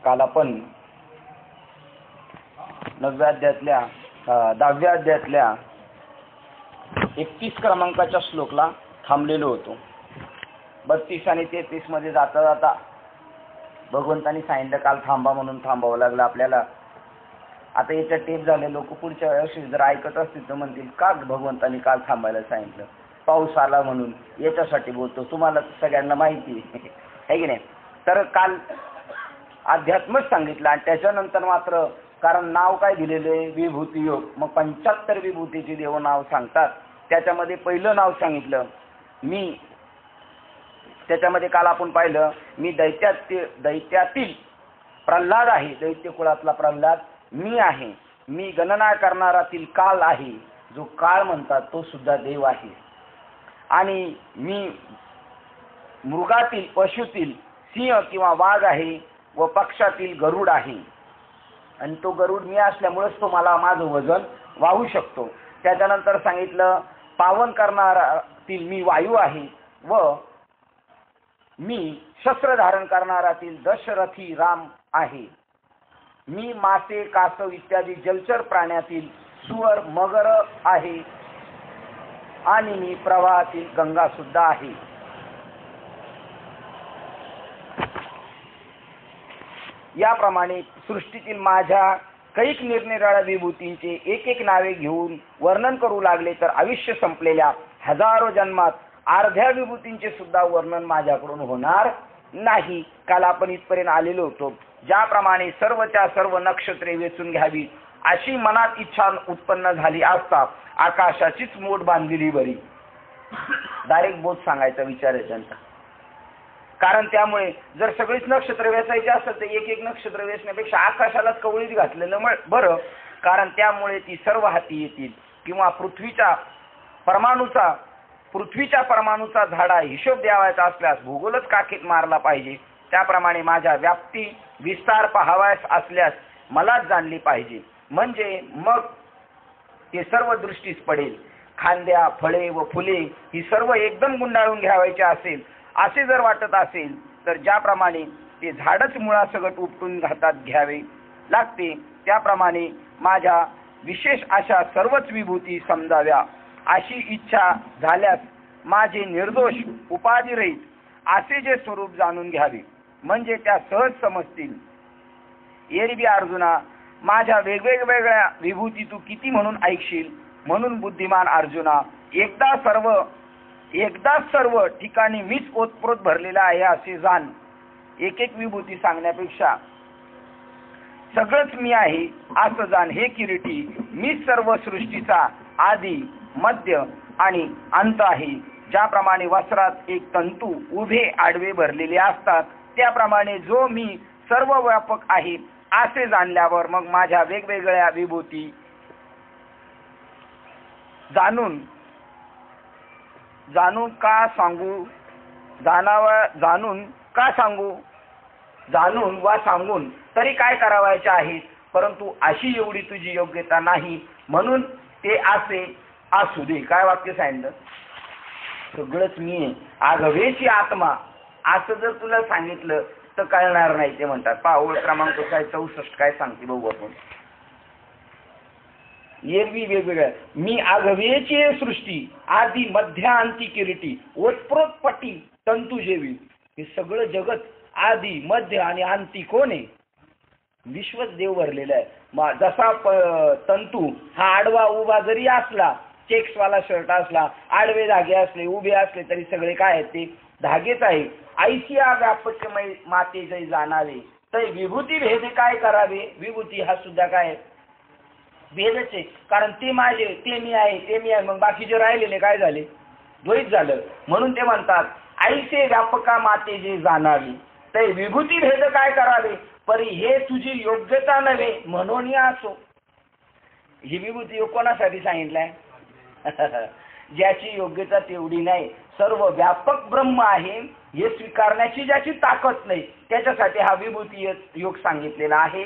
काल आपण 9व्या अध्यायातल्या 10व्या अध्यायातल्या 31 क्रमांकाच्या श्लोकला थांबलेलो होतो. 32 आणि 33 मध्ये जाता जाता भगवंतांनी सांगितलं काल थांबा म्हणून थांबावं लागलं आपल्याला. आता याच्या टेप झाले लोक पुढच्या वर्षी जर ऐकत असतील तर म्हणतील का भगवंतांनी काल थांबायला सांगितलं, पाऊस आला म्हणून. याच्यासाठी बोलतो, तुम्हाला सगळ्यांना माहिती आहे की नाही. तर काल अध्यात्मच सांगितलं आणि त्याच्यानंतर मात्र कारण नाव काय दिलेले विभूती योग. मग 75 विभूतीची देव नाव सांगतात. त्याच्यामध्ये पहिलं नाव सांगितलं मी. त्याच्यामध्ये काल आपण पाहिलं मी दैत्यातील प्रल्हाद आहे, दैत्य कुळातला प्रल्हाद मी आहे. मी गणना करणारातील काल आहे, जो काळ म्हणतात तो सुद्धा देव आहे. आणि मी मृगातील पशुतील सिंह किंवा वाघ आहे व पक्षातील गरुड आहे. आणि तो गरुड मी असल्यामुळेच तो मला माझं वजन वाहू शकतो. त्याच्यानंतर सांगितलं पावन करणारातील मी वायू आहे व मी शस्त्र धारण करणारातील दशरथी राम आहे. मी मासे कासव इत्यादी जलचर प्राण्यातील सुअर मगर आहे आणि मी प्रवाहातील गंगा सुद्धा आहे. याप्रमाणे सृष्टीतील माझ्या कैक निरनिराळ्या विभूतींचे एक एक नावे घेऊन वर्णन करू लागले तर आयुष्य संपलेल्या हजारो जन्मात अर्ध्या विभूतींचे सुद्धा वर्णन माझ्याकडून होणार नाही. काल आपण इथपर्यंत आलेलो होतो. ज्याप्रमाणे सर्वच्या सर्व नक्षत्रे वेचून घ्यावी अशी मनात इच्छा उत्पन्न झाली असता आकाशाचीच मोठ बांधलेली बरी. डायरेक्ट बोध सांगायचा विचार आहे त्यांचा. कारण त्यामुळे जर सगळीच नक्षत्र वेचायची असेल तर एक एक नक्षत्र वेचण्यापेक्षा आकाशालाच कवळीत घातलेलं बरं. कारण त्यामुळे ती सर्व हाती येतील. किंवा पृथ्वीच्या परमाणूचा झाडा हिशोब द्यावायचा असल्यास भूगोलच काखेत मारला पाहिजे. त्याप्रमाणे माझ्या व्याप्ती विस्तार पाहावयास असल्यास मलाच जाणली पाहिजे. म्हणजे मग ते सर्व दृष्टीस पडेल. खांद्या फळे व फुले ही सर्व एकदम गुंडाळून घ्यावायचे असेल असे जर वाटत असेल तर ज्याप्रमाणे ते झाडच मुळासकट उपटून हातात घ्यावे लागते त्याप्रमाणे माझ्या विशेष अशा सर्वच विभूती समजाव्या अशी इच्छा झाल्यास माझे निर्दोष उपाधिरहित असे जे स्वरूप जाणून घ्यावे म्हणजे त्या सहज समजतील. एरवी अर्जुना माझ्या वेगवेगळ्या विभूती तू किती म्हणून ऐकशील. म्हणून बुद्धिमान अर्जुना एकदाच सर्व ठिकाणी मीच ओतप्रोत भरलेला आहे असे जाण. एक एक विभूती सांगण्यापेक्षा सगळंच मी आहे असं जाण हे किरीटी. मीच सर्व सृष्टीचा आदी मध्य आणि अंत आहे. ज्याप्रमाणे वस्त्रात एक तंतू उभे आडवे भरलेले असतात त्याप्रमाणे जो मी सर्व व्यापक आहे असे जाणल्यावर मग माझ्या वेगवेगळ्या विभूती जाणून वा सांगून तरी काय करावायचे आहे. परंतु अशी एवढी तुझी योग्यता नाही म्हणून ते असे असू दे. काय वाक्य सांगितलं. सगळंच मी आघवेची आत्मा असं जर तुला सांगितलं तर कळणार नाही. ते म्हणतात पाऊळ क्रमांक काय 64 काय सांगते बघू आपण. एरवी वेगवेगळ्या मी आघवेची सृष्टी आदी मध्य अंती किरीटी ओतप्रोत पटी तंतू जेवी. हे सगळं जगत आदी मध्य आणि अंती कोण आहे. विश्वच देव भरलेला आहे. जसा तंतू हा आडवा उभा जरी असला चेक्सवाला शर्ट असला आडवे धागे असले उभे असले तरी सगळे काय आहेत ते धागेच आहे. ऐसिया व्यापकमय माते जै जाणावे तर विभूती भेद काय करावे. विभूती हा सुद्धा काय भेदच आहे. कारण ते माझे ते मी आहे मग बाकीचे राहिलेले काय झाले द्वैत झालं. म्हणून ते म्हणतात ऐसे व्यापका माते जे जाणावी तर विभूती भेद काय करावे. परी हे तुझी योग्यता नव्हे म्हणून असो. ही विभूती कोणासाठी सांगितलंय. ज्याची योग्यता तेवढी नाही सर्व व्यापक ब्रह्म आहे हे स्वीकारण्याची ज्याची ताकद नाही त्याच्यासाठी हा विभूती योग सांगितलेला आहे.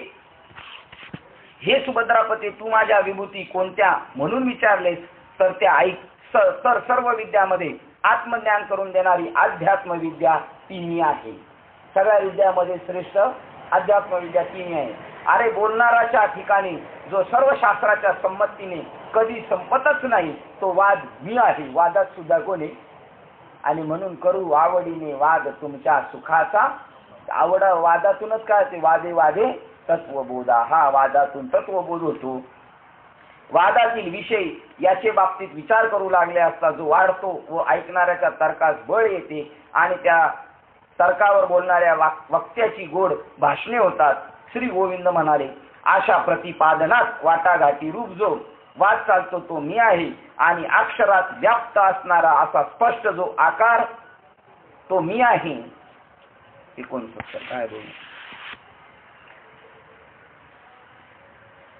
हे सुभद्रापती तू माझ्या विभूती कोणत्या म्हणून विचारलेस तर त्या ऐक. तर सर्व विद्यामध्ये आत्मज्ञान करून देणारी अध्यात्म विद्या ती मी आहे. सगळ्या विद्यामध्ये श्रेष्ठ अध्यात्म विद्या तिन्ही आहे. अरे बोलणाराच्या ठिकाणी जो सर्व शास्त्राच्या संमतीने कधी संपतच नाही तो वाद मी आहे. वादात सुद्धा कोणी आणि म्हणून करू आवडीने वाद तुमच्या सुखाचा. आवड वादातूनच काय ते वादे वादे तत्वबोधा. हा वादातून तत्वबोध होतो. वादातील विषय याचे बाबतीत विचार करू लागले असता जो वाढतो व ऐकणाऱ्याच्या तर्कास बळ येते आणि त्या तर्कावर बोलणाऱ्या वक्त्याची गोड भाषणे होतात. श्री गोविंद म्हणाले, अशा प्रतिपादनात वाटाघाटी रूप जो वाद चालतो तो मी आहे आणि अक्षरात व्याप्त असणारा असा स्पष्ट जो आकार तो मी आहे. 69 काय बोल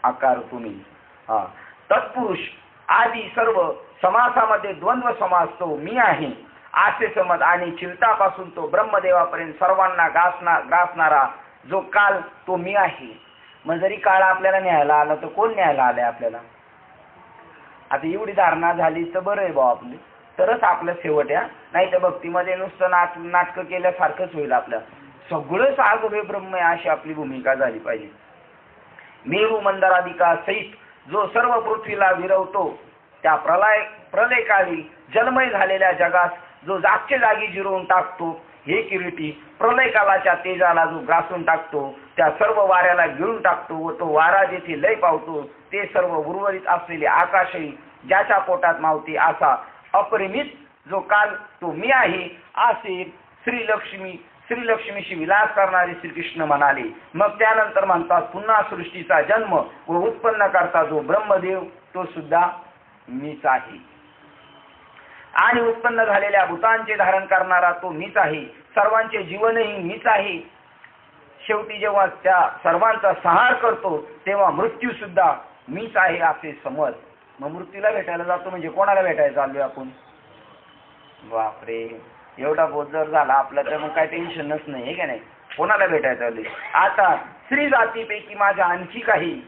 आकार तुम्ही. हा तत्पुरुष आदी सर्व समासामध्ये द्वंद्व समास तो मी आहे असे समज आणि चिलटापासून तो ब्रह्मदेवापर्यंत सर्वांना ग्रासणारा जो काल तो मी आहे. मग जरी काळ आपल्याला न्यायला आला तर कोण न्यायला आलाय आपल्याला? आता एवढी धारणा झाली तर बरं आहे भाऊ आपली, तरच आपलं शेवट या. नाही तर भक्तीमध्ये नुसतं नाटकं केल्यासारखंच होईल. आपलं सगळं सागवे ब्रह्म आहे अशी आपली भूमिका झाली पाहिजे. मेरू मंदरादिका सहित जो सर्व पृथ्वीला विरवतो त्या प्रलयकाळी जन्मय झालेल्या जगास जो जागच्या जागी जिरवून टाकतो. हे किरीटी प्रलयकालाच्या तेजाला जो ग्रासून टाकतो त्या सर्व वाऱ्याला गिळून टाकतो व तो वारा जेथे लय पावतो ते सर्व उर्वरित असलेले आकाशही ज्याच्या पोटात मावते असा अपरिमित जो काल तो मी आहे असे श्रीलक्ष्मीशी विलास करणारे श्रीकृष्ण म्हणाले. मग त्यानंतर म्हणतात पुन्हा सृष्टीचा जन्म व उत्पन्न करता जो ब्रह्मदेव तो सुद्धा मीच आहे आणि उत्पन्न झालेल्या भूतांचे धारण करणारा तो मीच आहे. सर्वांचे जीवनही मीच आहे. शेवटी जेव्हा त्या सर्वांचा संहार करतो तेव्हा मृत्यू सुद्धा मीच आहे असे समज. मग मृत्यूला भेटायला जातो म्हणजे कोणाला भेटायला चाललोय आपण? बापरे, एवढा बोध जर झाला आपला तर मग काय टेन्शनच नाही आहे का नाही. कोणाला भेटायला चाललोय? आता स्त्री जातीपैकी माझ्या आणखी काही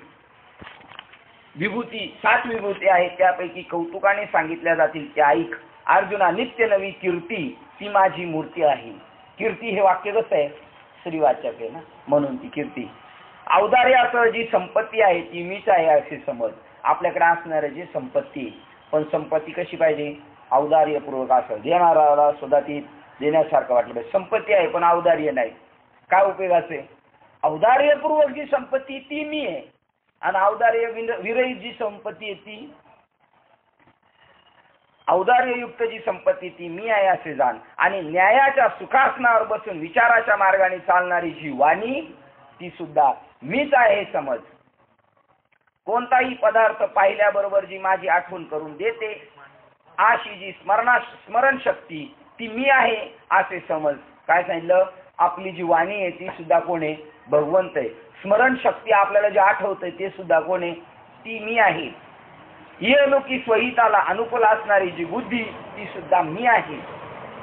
विभूती 7 विभूती आहेत त्यापैकी कौतुकाने सांगितल्या जातील त्या ऐक. अर्जुना, नित्य नवी कीर्ती ती माझी मूर्ती आहे. कीर्ती हे वाक्य कसं आहे? श्रीवाचक आहे ना, म्हणून ती कीर्ती. औदार्यासह जी संपत्ती आहे ती मीच आहे असे समज. आपल्याकडे असणारी जी संपत्ती, पण संपत्ती कशी पाहिजे? औदार्यपूर्वक असं देणारा सुद्धा ती देण्यासारखं वाटलं पाहिजे. संपत्ती आहे पण औदार्य नाही, काय उपयोगाचे? औदार्यपूर्वक जी संपत्ती ती मी आहे आणि औदार्य विरहित जी संपत्ती आहे ती औदार्ययुक्त जी संपत्ती ती मी आहे असे जाण. आणि न्यायाच्या सुखासनावर बसून विचाराच्या मार्गाने चालणारी जी वाणी ती सुद्धा मीच आहे हे समज. कोणताही पदार्थ पाहिल्याबरोबर जी माझी आठवण करून देते अशी जी स्मरण शक्ती ती मी आहे असे समज. काय सांगितलं? आपली जी वाणी आहे ती सुद्धा कोण आहे? भगवंत आहे. स्मरण शक्ती आपल्याला जे आठवतंय ते सुद्धा कोण आहे? ती मी आहे. इहलोकी स्वहिताला अनुकूल असणारी जी बुद्धी ती सुद्धा मी आहे.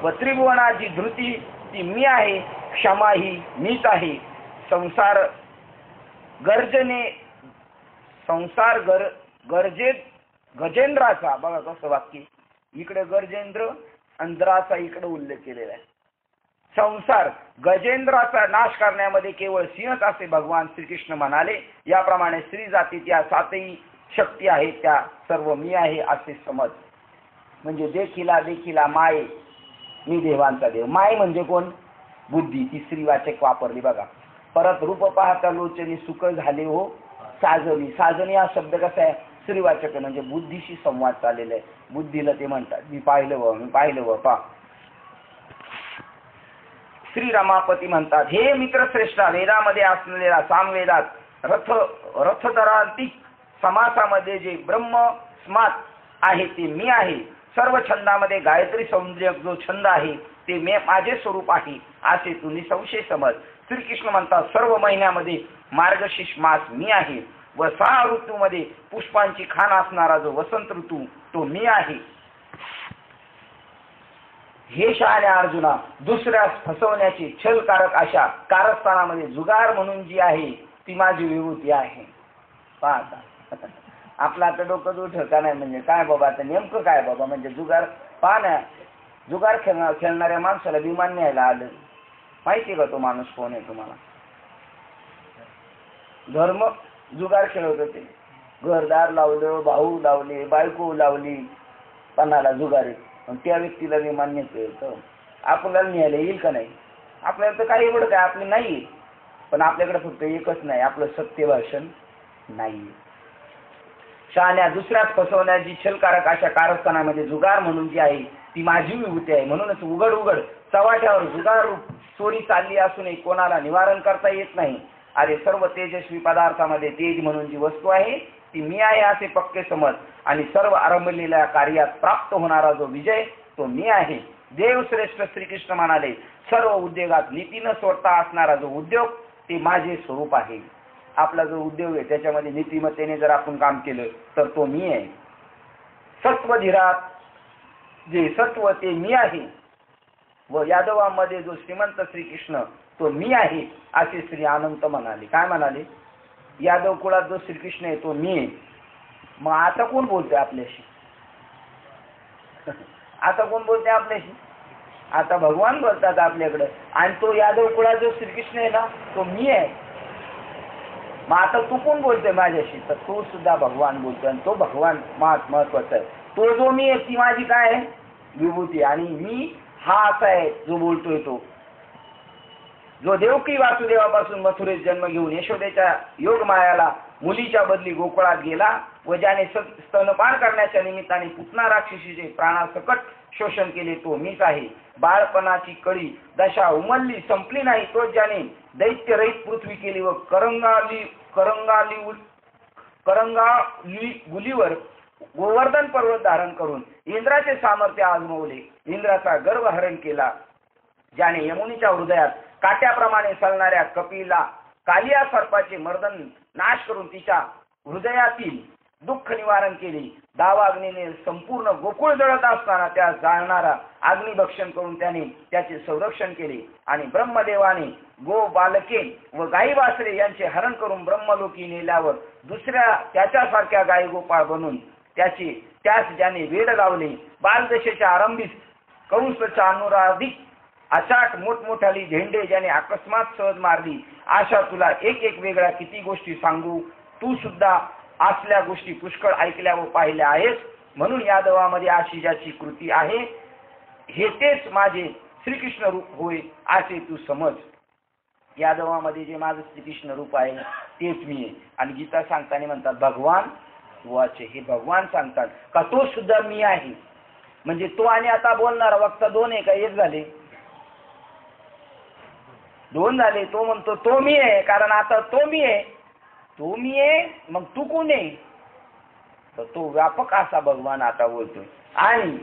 व त्रिभुवनाची धृती ती मी आहे. क्षमा ही मीच आहे. गजेंद्राचा बघा कसं वाक्य, इकडे गर्जेंद्र अंध्राचा इकडे उल्लेख केलेला आहे. संसार गजेंद्राचा नाश करण्यामध्ये केवळ सिंहच असे भगवान श्रीकृष्ण म्हणाले. याप्रमाणे स्त्री जातीत या 7ही शक्ती आहेत त्या सर्व मी आहे असे समज. म्हणजे देखिला माय मी देवांचा देव. माय म्हणजे कोण? बुद्धी. ती स्त्रीवाचक वापरली बघा. परत रूप पाहता लोचनी सुख झाले हो साजनी. साजनी हा शब्द कसा आहे? स्त्रीवाचक म्हणजे बुद्धीशी संवाद चाललेला आहे. बुद्धीला ते म्हणतात मी पाहिलं व पा. श्री रमापती म्हणतात, हे मित्रश्रेष्ठा, वेदामध्ये असलेल्या सामवेदात रथदरांतिक समासामध्ये जे ब्रह्म स्मात आहे ते मी आहे. सर्व छंदामध्ये गायत्री सौंदर्य जो छंद आहे ते माझे स्वरूप आहे असे तू निसंशय समज. श्रीकृष्ण म्हणतात, सर्व महिन्यामध्ये मार्गशीर्ष मास मी आहे व 6 ऋतूमध्ये पुष्पांची खाण असणारा जो वसंत ऋतू तो मी आहे. हे शहाण्या अर्जुना, दुसऱ्यास फसवण्याची छलकारक अशा कारस्थानामध्ये जुगार म्हणून जी आहे ती माझी विभूती आहे. पाहता आपलं आता डोकं उठलं का नाही? म्हणजे काय बाबा, आता नेमकं काय बाबा? म्हणजे जुगार पहा ना, जुगार खेळणाऱ्या माणसाला विमान न्यायला आलं. माहिती का तो माणूस कोण आहे तुम्हाला? धर्म जुगार खेळत होते. घरदार लावलं, भाऊ लावले, बायको लावली, पणाला जुगारी. त्या व्यक्तीला मी मान्य केलं. आपल्याला न्यायला येईल का नाही? आपल्याला तर काही एवढं काय आपलं नाही, पण आपल्याकडे फक्त एकच नाही, आपलं सत्य भाषण नाही. शहाण्या दुसऱ्यात फसवण्याची छलकारक अशा कारस्थानामध्ये जुगार म्हणून जी आहे ती माझी विभूती आहे. म्हणूनच उघड उघड चव्हाट्यावर जुगार रूप चोरी चालली असूनही कोणाला निवारण करता येत नाही. अरे सर्व तेजस्वी पदार्थामध्ये तेज म्हणून जी वस्तू आहे ती मी आहे असे पक्के समज, आणि सर्व आरंभलेल्या कार्यात प्राप्त होणारा जो विजय तो मी आहे. देवश्रेष्ठ श्रीकृष्ण म्हणाले, सर्व उद्योगात नीती न सोडता असणारा जो उद्योग ते माझे स्वरूप आहे. आपला जो उद्योग आहे त्याच्यामध्ये नीतिमत्तेने जर आपण काम केलं तर तो मी आहे. सत्वधीरात जे सत्व ते मी आहे, व यादवामध्ये जो श्रीमंत श्रीकृष्ण तो मी आहे असे श्री अनंत म्हणाले. काय म्हणाले? यादव कुळात जो श्रीकृष्ण आहे तो मी आहे. मग आता कोण बोलतोय आपल्याशी? आता कोण बोलतोय आपल्याशी? आता भगवान बोलतात आपल्याकडं. आणि तो यादव कुळात जो श्रीकृष्ण आहे ना तो मी आहे. मग आता तू कोण बोलतोय माझ्याशी? तर तो सुद्धा भगवान बोलतोय, आणि तो भगवान महत्वाचा आहे. तो जो मी आहे ती माझी काय आहे? विभूती. आणि मी हा असा आहे जो बोलतोय तो, जो देवकी वासुदेवापासून मथुरेत जन्म घेऊन यशोदेच्या योगमायाला मुलीच्या बदली गोकुळात गेला, व ज्याने स्तनपान करण्याच्या निमित्ताने पुतना राक्षसीचे प्राणासकट शोषण केले तो मीच आहे. बाळपणाची कळी दशा उमलली संपली नाही तो ज्याने दैत्यरहित पृथ्वी केली व करंगाली गुलीवर गोवर्धन पर्वत धारण करून इंद्राचे सामर्थ्य आजमवले, इंद्राचा गर्व हरण केला. ज्याने यमुनीच्या हृदयात काट्याप्रमाणे चालणाऱ्या कपिला कालिया सर्पाचे मर्दन नाश करून तिच्या हृदयातील दुःख निवारण केले. दावाग्नीने संपूर्ण गोकुळ जळत असताना त्या जाळणारा अग्निभक्षण करून त्याने त्याचे संरक्षण केले. आणि ब्रह्मदेवाने गो बालके व गाई वासरे यांचे हरण करून ब्रह्मलोकी नेल्यावर दुसऱ्या त्याच्यासारख्या गाई गोपाळ बनून त्यास ज्याने वेड लावले. बालदशेच्या आरंभीस कंसच्या अनुराधिक अचाट मोठमोठाली झेंडे ज्याने अकस्मात सहज मारली. अशा तुला एक एक वेगळ्या किती गोष्टी सांगू. तू सुद्धा असल्या गोष्टी पुष्कळ ऐकल्या व पाहिल्या आहेस. म्हणून यादवामध्ये अशी ज्याची कृती आहे हे तेच माझे श्रीकृष्ण रूप होय असे तू समज. यादवामध्ये जे माझं श्रीकृष्ण रूप आहे तेच मी आहे. आणि गीता सांगताना म्हणतात भगवान वाचे, हे भगवान सांगतात का तो सुद्धा मी आहे. म्हणजे तो आणि आता बोलणारा वक्ता दोन आहे का एक झाले? दोन झाले. तो म्हणतो तो मी आहे, कारण आता तो मी आहे. तो मी आहे मग तू कोण आहे? तर तो व्यापक असा भगवान आता बोलतोय. आणि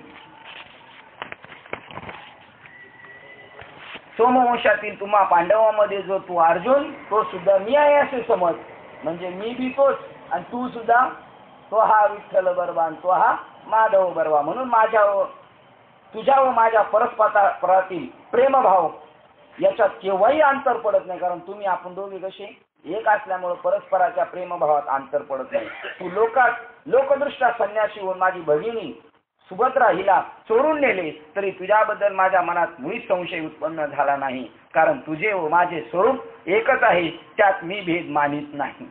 सोमवंशातील तुम्हा पांडवांमध्ये जो तू अर्जुन तो सुद्धा मी आहे असे समज. म्हणजे मी बी तोच आणि तू सुद्धा तो हा विठ्ठल बरवा, तो हा माधव बरवा. म्हणून तुझ्या व माझ्या परस्परातील प्रेमभाव याच्यात केव्हाही अंतर पडत नाही. कारण तुम्ही आपण दोघे कसे एक असल्यामुळे परस्पराच्या प्रेमभावात अंतर पडत नाही. तू लोकदृष्ट्या संन्यासी होऊन माझी भगिनी सुभद्रा हिला चोरून नेले तरी तुझ्याबद्दल माझ्या मनात मुळीच संशय उत्पन्न झाला नाही. कारण तुझे व माझे स्वरूप एकच आहे, त्यात मी भेद मानित नाही.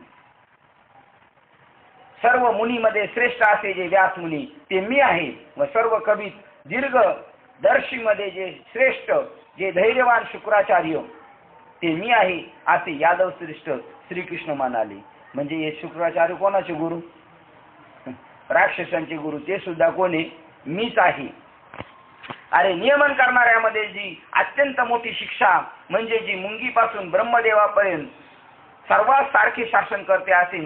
सर्व मुनीमध्ये श्रेष्ठ असे जे व्यास मुनी ते मी आहे. व सर्व कवी दीर्घ दर्शीमध्ये जे श्रेष्ठ जे धैर्यवान शुक्राचार्य ते मी आहे असे यादव श्रेष्ठ श्रीकृष्ण म्हणाले. म्हणजे हे शुक्राचार्य कोणाचे गुरु? राक्षसांचे गुरु. ते सुद्धा कोणी? मीच आहे. अरे नियमन करणाऱ्यामध्ये जी अत्यंत मोठी शिक्षा म्हणजे जी मुंगीपासून ब्रह्मदेवापर्यंत सर्वात सारखे शासन करते असे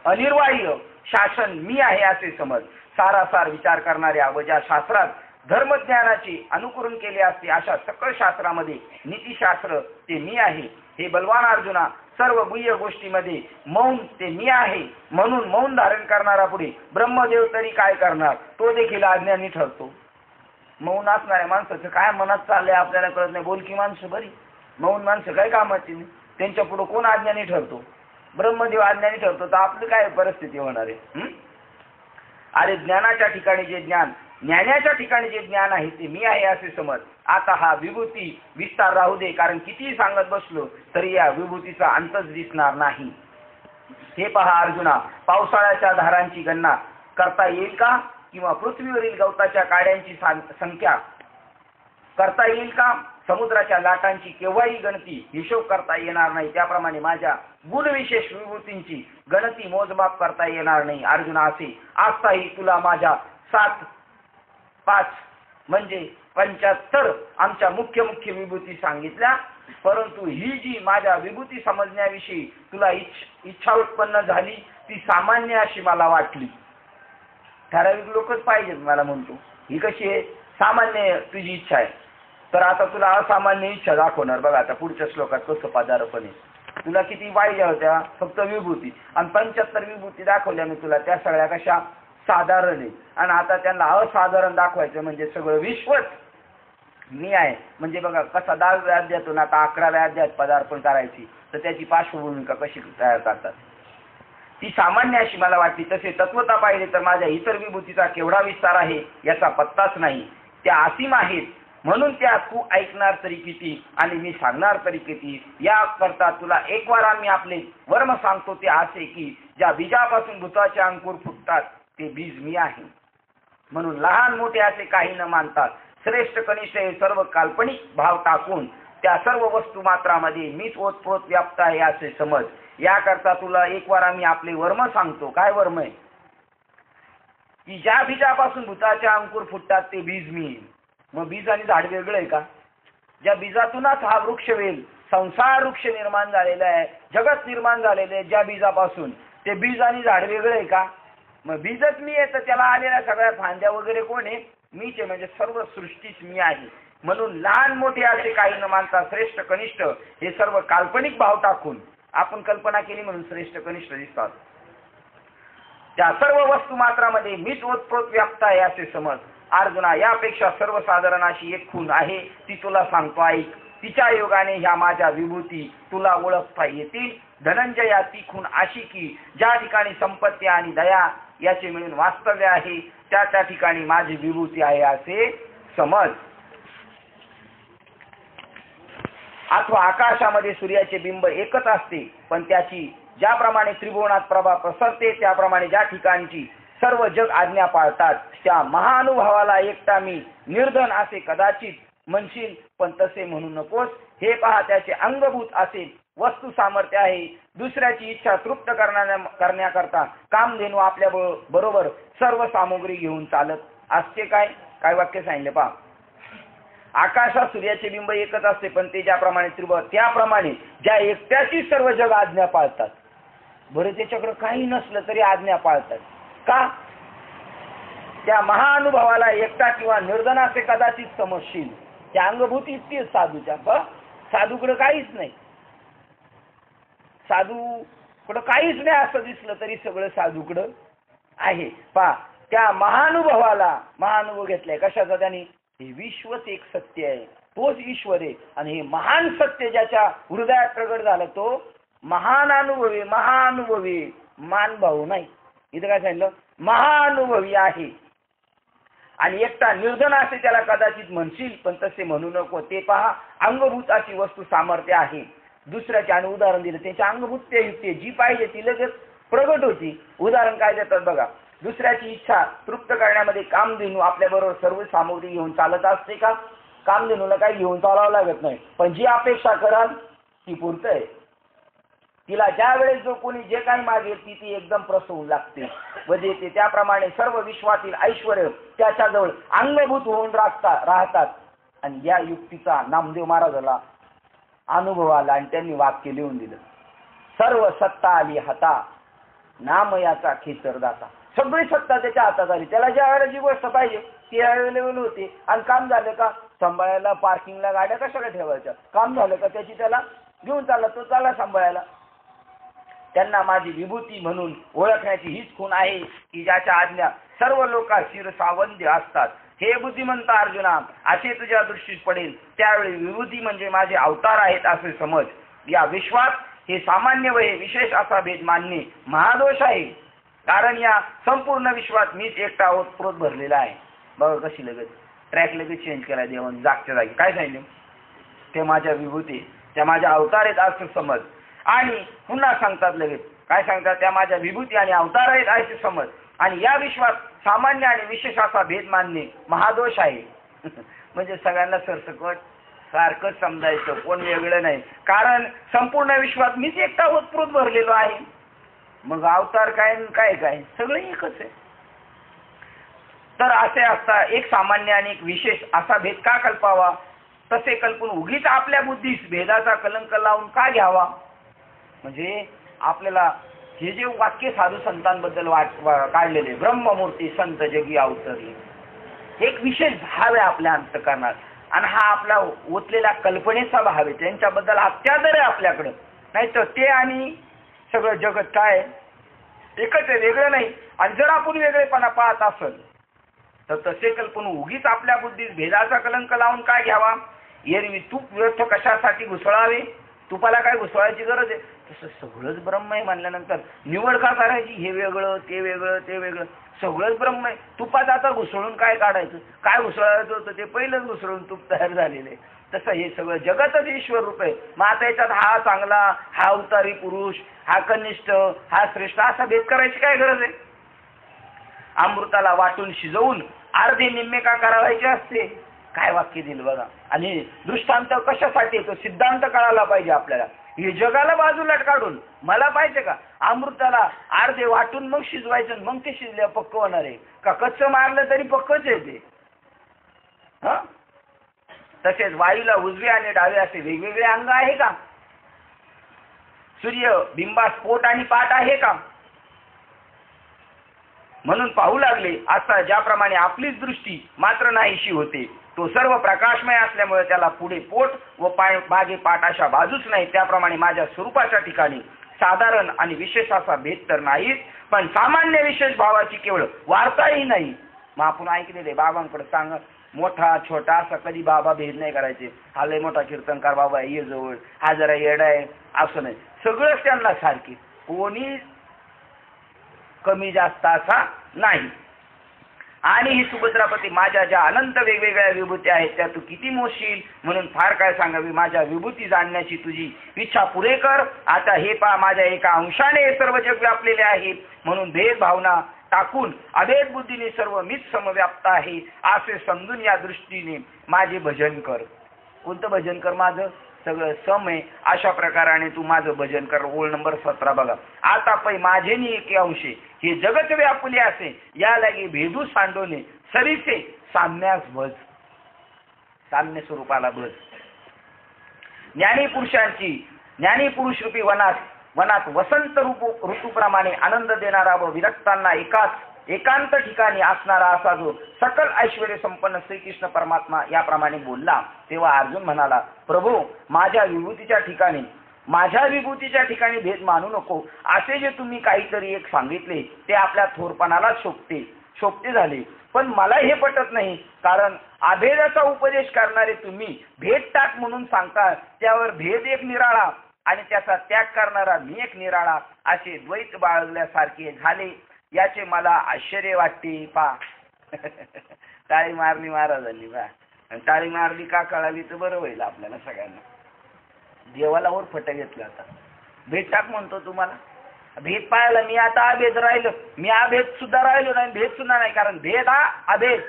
अनिर्वाह्य शासन मी आहे असे समज. सारासार विचार करणाऱ्या व ज्या शास्त्रात धर्मज्ञानाचे अनुकरण केले असते अशा सकळ शास्त्रामध्ये नीतिशास्त्र ते मी आहे. हे बलवान अर्जुना, सर्व गुह्य गोष्टीमध्ये मौन ते मी आहे. म्हणून मौन धारण करणारा पुढे ब्रह्मदेव तरी काय करणार? तो देखील अज्ञानी ठरतो. मौन असणाऱ्या माणसाचं काय मनात चाललंय आपल्याला कळत नाही. बोलकी माणसं बरी, मौन माणसं काय कामाची नाही. त्यांच्या पुढे कोण अज्ञानी ठरतो? ब्रह्मदेव अज्ञानी ठरतो तर आपली काय परिस्थिती होणार आहे? अरे ज्ञानाच्या ठिकाणी जे ज्ञान ज्ञानाच्या ठिकाणी जे ज्ञान आहे ते मी आहे असे समज. आता हा विभूती विस्तार राहू दे, कारण कितीही सांगत बसलो तरी या विभूतीचा अंतच दिसणार नाही. हे पहा अर्जुना, पावसाळ्याच्या धारांची गणना करता येईल का? किंवा पृथ्वीवरील गवताच्या काड्यांची संख्या करता येईल का? समुद्राच्या लाटांची केव्हाही गणती हिशोब करता येणार नाही. त्याप्रमाणे माझ्या गुणविशेष विभूतींची गणती मोजमाप करता येणार नाही. अर्जुना, असे आजताही तुला माझ्या 7 5 म्हणजे 75 आमच्या मुख्य विभूती सांगितल्या, परंतु ही जी माझ्या विभूती समजण्याविषयी तुला इच्छा उत्पन्न झाली ती सामान्य अशी मला वाटली. ठराविक लोकच पाहिजे मला म्हणतो, ही कशी आहे? सामान्य तुझी इच्छा आहे. तर आता तुला असामान्य इच्छा दाखवणार बघा. आता पुढच्या श्लोकात कसं पदार्पणे तुला किती पाहिजे होत्या? फक्त विभूती, आणि 75 विभूती दाखवल्या मी तुला. त्या सगळ्या कशा? साधारण आहे. आणि आता त्यांना असाधारण दाखवायचं म्हणजे सगळं विश्वच मी आहे. म्हणजे बघा कसा 10व्या अध्यायातून आता 11व्या अध्यायात पदार्पण करायची, तर त्याची पार्श्वभूमिका कशी तयार करतात ती सामान्य अशी मला वाटली. तसे तत्वता पाहिले तर माझ्या इतर विभूतीचा केवढा विस्तार आहे याचा पत्ताच नाही. त्या असीम आहेत, म्हणून त्या तू ऐकणार तरी किती आणि मी सांगणार तरी किती. याकरता तुला एक वार आम्ही आपले वर्म सांगतो, ते असे की ज्या बीजापासून भूताचे अंकुर फुटतात ते बीज मी आहे. म्हणून लहान मोठे असे काही न मानतात, श्रेष्ठ कनिष्ठ हे सर्व काल्पनिक भाव टाकून त्या सर्व वस्तू मात्रामध्ये मीच ओतप्रोत व्याप्त आहे असे समज. याकरता तुला एक वार आम्ही आपले वर्म सांगतो. काय वर्म आहे? की ज्या बीजापासून भूताचे अंकुर फुटतात ते बीज मी. मग बीज आणि झाड वेगळं आहे का? ज्या बीजातूनच हा वृक्ष वेल संसार वृक्ष निर्माण झालेला आहे, जगत निर्माण झालेले आहे ज्या बीजापासून, ते बीज आणि झाड वेगळं आहे का? मग बीजच मी आहे, तर त्याला आलेल्या सगळ्या फांद्या वगैरे कोण आहे? मीच आहे. म्हणजे सर्व सृष्टीच मी आहे. म्हणून लहान मोठे असे काही न मानता श्रेष्ठ कनिष्ठ हे सर्व काल्पनिक भाव टाकून आपण कल्पना केली म्हणून श्रेष्ठ कनिष्ठ दिसतात. त्या सर्व वस्तू मात्रामध्ये मीच ओतप्रोत व्याप्त आहे असे समज. अर्जुना, यापेक्षा सर्वसाधारण अशी एक खूण आहे, ती तुला सांगतो ऐक. तिच्या योगाने ह्या माझ्या विभूती तुला ओळखता येतील. धनंजया, ती खूण अशी की ज्या ठिकाणी संपत्ती आणि दया याचे मिळून वास्तव्य आहे त्या ठिकाणी माझी विभूती आहे असे समज. अथवा आकाशामध्ये सूर्याचे बिंब एकच असते, पण त्याची ज्याप्रमाणे त्रिभुवनात प्रभा प्रसरते त्याप्रमाणे ज्या ठिकाणची सर्व जग आज्ञा पाळतात त्या महानुभावाला एकटा मी निर्धन असे कदाचित म्हणशील, पण तसे म्हणू नकोस. हे पहा, त्याचे अंगभूत असे वस्तू सामर्थ्य आहे. दुसऱ्याची इच्छा तृप्त करण्याकरता कामधेनू आपल्या बरोबर सर्व सामग्री घेऊन चालत असते. काय वाक्य सांगितले पहा. आकाशात सूर्याचे बिंब एकच असते, पण ते ज्याप्रमाणे त्रिभुवन त्याप्रमाणे ज्या एकट्याची सर्व जग आज्ञा पाळतात. बरं, त्याच्याकडे काही नसलं तरी आज्ञा पाळतात का? त्या महाअनुभवाला एकटा किंवा निर्धन असे कदाचित समजशील. त्या अंगभूती इतकी साधूच्या, साधूकडे काहीच नाही. साधूकडे काहीच नाही असं दिसलं तरी सगळं साधूकडं आहे. पहा, त्या महानुभवाला महानुभव घेतलाय कशाचा? त्याने हे विश्वच एक सत्य आहे, तोच ईश्वर आहे. आणि हे महान सत्य ज्याच्या हृदयात प्रगट झालं तो महान अनुभवी, महाअनुभवी, मानभाऊ नाही. इथं काय सांगितलं? महाअनुभवी आहे. आणि एकटा निर्धन असे त्याला कदाचित म्हणशील, पण तसे म्हणू नको. ते पहा, अंगभूताची वस्तू सामर्थ्य आहे दुसऱ्याचे. आणि उदाहरण दिलं, त्याच्या अंगभूत ते युक्ती जी पाहिजे ती लगेच प्रगट होती. उदाहरण काय देतात बघा. दुसऱ्याची इच्छा तृप्त करण्यामध्ये कामधेनू आपल्या बरोबर सर्व सामग्री घेऊन चालत असते का? कामधेनूला काही घेऊन चालावं लागत नाही, पण जी अपेक्षा कराल ती पूर्त आहे. तिला ज्या वेळेस जो कोणी जे काही मागेल ती एकदम प्रसवू लागते व देते. त्याप्रमाणे सर्व विश्वातील ऐश्वर त्याच्याजवळ अंगभूत होऊन राहतात. आणि या युक्तीचा नामदेव महाराजाला अनुभव आला आणि त्यांनी वाक्य लिहून दिलं. सर्व सत्ता आली हाता, नाम याचा खेचर दाता. सगळी सत्ता त्याच्या हातात आली. त्याला ज्या वेळेला जी गोष्ट पाहिजे ती अवेलेबल होती. आणि काम झालं का सांभाळायला, पार्किंगला गाड्या कशाला ठेवायच्या, काम झालं का त्याची त्याला घेऊन चालला, तो चालला सांभाळायला. त्यांना माझी विभूती म्हणून ओळखण्याची हीच खूण आहे की ज्याच्या आज्ञा सर्व लोकांस शिरसावंद्य असतात. हे बुद्धिमंत अर्जुना, असे तुझ्या दृष्टीस पडेल त्यावेळी विभूती म्हणजे माझे अवतार आहेत असे समज. या विश्वात हे सामान्य व हे विशेष असा भेद मानणे महादोष आहे. कारण या संपूर्ण विश्वात मीच एकटा ओतप्रोत भरलेला आहे. बघा कशी लगेच ट्रॅक लगेच चेंज केला देवाने जागच्या जागी. काय सांगितलं? ते माझ्या विभूती, त्या माझ्या अवतार आहेत असं समज. आणि पुन्हा सांगतात लगेच काय सांगतात? त्या माझ्या विभूती आणि अवतार आहेत असे समज. आणि या विश्वात सामान्य आणि विशेष असा भेद मानणे महादोष आहे. म्हणजे सगळ्यांना सरसकट सारखंच समजायचं, कोण वेगळं नाही. कारण संपूर्ण विश्वात मीच एकटा ओतप्रोत भरलेलो आहे. मग अवतार काय काय काय सगळं एकच आहे. तर असे असता एक सामान्य आणि एक विशेष असा भेद का कल्पावा? तसे कल्पून उगीच आपल्या बुद्धीस भेदाचा कलंक लावून का घ्यावा? म्हणजे आपल्याला हे जे वाक्य साधू संतांबद्दल काढलेले, ब्रह्ममूर्ती संत जगी अवतरले, एक विशेष भाव आहे आपल्या अंतःकरणात. आणि हा आपला ओतलेला कल्पनेचा भाव आहे. त्यांच्याबद्दल अत्यादर आहे आपल्याकडं. नाही तर ते आणि सगळं जगत काय एकच आहे, वेगळं नाही. आणि जर आपण वेगळेपणा पाहत असेल तर तसे कल्पून उगीच आपल्या बुद्धीस भेदाचा कलंक लावून काय घ्यावा? एरवी तूप व्यर्थ कशासाठी घुसळावे? तुपाला काय घुसळायची गरज आहे? तसं सगळंच ब्रह्म आहे म्हणल्यानंतर निवड का करायची? हे वेगळं ते वेगळं ते वेगळं, सगळंच ब्रह्म आहे. तुपात आता घुसळून काय काढायचं? काय घुसळायचं होतं ते पहिलंच घुसळून तूप तयार झालेलं आहे. तसं हे सगळं जगतच ईश्वर रूप आहे. मग आता याच्यात हा चांगला, हा अवतारी पुरुष, हा कनिष्ठ, हा श्रेष्ठ असा भेद करायची काय गरज आहे? अमृताला वाटून शिजवून अर्धे निम्मे का करावायचे असते? काय वाक्य दिलं बघा. आणि दृष्टांत कशासाठी? तो सिद्धांत कळायला पाहिजे आपल्याला. हे जगाला बाजूला काढून मला पाहिजे का? अमृताला अर्धे वाटून मग शिजवायचं, मग ते शिजले पक्क होणार आहे का? कच्चं मारलं तरी पक्कच आहे ते. तसेच वायूला उजवे आणि डावे असे वेगवेगळे अंग आहे का? सूर्य बिंबास पोट आणि पाठ आहे का? म्हणून पाहू लागले असता ज्याप्रमाणे आपलीच दृष्टी मात्र नाहीशी होते. तो सर्व प्रकाशमय असल्यामुळे त्याला पुढे पोट व मागे पाठ अशा बाजूच नाही. त्याप्रमाणे माझ्या स्वरूपाच्या ठिकाणी साधारण आणि विशेष असा भेद तर नाहीच, पण सामान्य विशेष भावाची केवळ वार्ताही नाही. मग आपण ऐकलेले बाबांकडे सांग, मोठा छोटा असा कधी बाबा भेद नाही करायचे. हा लय मोठा कीर्तनकार बाबा ये जवळ, हा जरा येडा आहे असं नाही. सगळंच त्यांना सारखे, कोणी कमी जास्त असा नाही. आणि ही सुभद्रापती माझ्या ज्या अनंत वेगवेगळ्या विभूती आहेत त्या तू किती मोशील, म्हणून फार काय सांगावी. माझ्या विभूती जाणण्याची तुझी इच्छा पुरे कर. आता हे पहा, माझ्या एका अंशाने हे सर्व जग व्यापलेले आहे, म्हणून भेद भावना टाकून अभेद बुद्धीने सर्व मीच समव्याप्त आहे असे समजून या दृष्टीने माझे भजन कर. कोणतं भजन कर? माझं सगळं सम आहे अशा प्रकाराने तू माझं भजन कर. ओळ नंबर 17 बघा. आता पै माझे नि एके अंशे हे जगत व्यापुले असे, या लागे भेदू सांडोने सरीचे साम्यास भज. साम्य स्वरूपाला भज. ज्ञानी पुरुष रूपी वनात वसंत ऋतूप्रमाणे आनंद देणारा व विरक्तांना एकांत ठिकाणी असणारा असा जो सकल ऐश्वर्य संपन्न श्रीकृष्ण परमात्मा याप्रमाणे बोलला, तेव्हा अर्जुन म्हणाला, प्रभू माझ्या विभूतीच्या ठिकाणी भेद मानू नको. असे जे तुम्ही काहीतरी एक सांगितले ते आपल्या थोरपणाला शोभते झाले, पण मला हे पटत नाही. कारण अभेदाचा उपदेश करणारे तुम्ही भेद टाक म्हणून सांगता, त्यावर भेद एक निराळा आणि त्याचा त्याग करणारा मी एक निराळा असे द्वैत बाळगल्यासारखे झाले. याचे मला आश्चर्य वाटते. पा टाळी मारली महाराजांनी. टाळी मारली का कळाली तर बरं होईल आपल्याला सगळ्यांना. देवाला वर फट घेतलं. आता भेद टाक म्हणतो तुम्हाला. भेद पाहायला मी आता अभेद राहिलो, मी अभेद सुद्धा राहिलो नाही, भेद सुद्धा नाही. कारण भेद हा अभेद